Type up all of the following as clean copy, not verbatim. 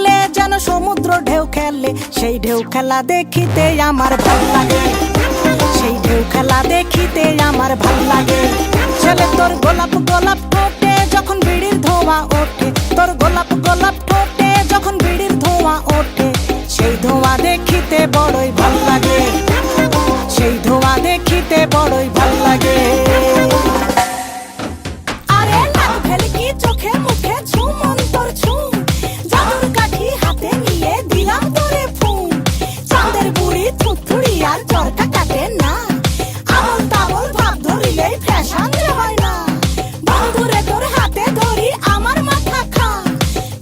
তুললে যেন সমুদ্র ঢেউ খেলে, সেই ঢেউ খেলা দেখিতে আমার ভাল লাগে, সেই ঢেউ খেলা দেখিতে আমার ভাল লাগে। ছেলে তোর গোলাপ গোলাপ ঠোঁটে যখন বিড়ির ধোঁয়া ওঠে, তোর গোলাপ গোলাপ ঠোঁটে যখন বিড়ির ধোঁয়া ওঠে, সেই ধোঁয়া দেখিতে বড়ই ভাল লাগে, সেই ধোঁয়া দেখিতে বড়ই ভাল লাগে। আরে নাক ভেলকি চোখে মুখে ঝুম অন্তর ঝুম, জাদুর কাঠি হাতে নিয়ে দিলাম তোরে ফুম। চাঁদের বুড়ি থুথুড়ি আর চরকা কাটে না, আবল তাবল ভাব ধরিলেই ফ্যাশন যে হয় না। বন্ধুরে তোর হাতে ধরি আমার মাথা খা,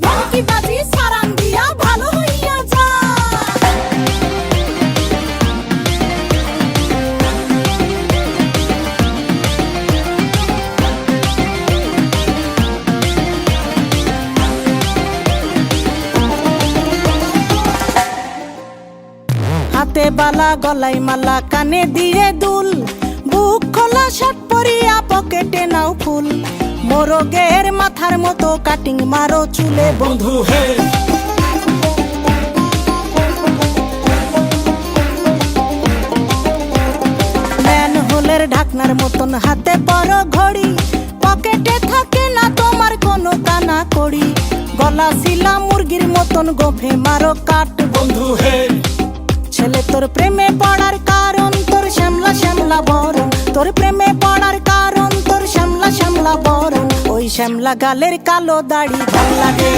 ভেলকি বাজি সারান দিয়া ভালো হইয়া যা। হাতে বালা গলায় মালা কানে দিয়ে দুল, বুক খোলা শার্ট পরিয়া পকেটে নাও ফুল। মোরগের মাথার মতো কাটিং মারো চুলে বন্ধু হে। ম্যানহোলের ঢাকনার মতন হাতে পরো ঘড়ি, পকেটে থাকে না তোমার কোনো কানা কড়ি। গলা শিলা মুরগির মতন গোফে মারো কাট বন্ধু হে। ছেলে তোর প্রেমে পড়ার কারণ তোর শ্যামলা শ্যামলা বরণ, তোর প্রেমে পড়ার কারণ তোর শ্যামলা শ্যামলা বরণ। ওই শ্যামলা গালের কালো দাড়ি ভাল লাগে,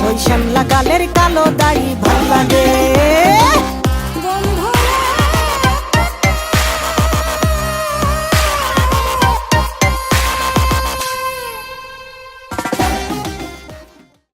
ওই শ্যামলা গালের কালো দাড়ি ভাল লাগে।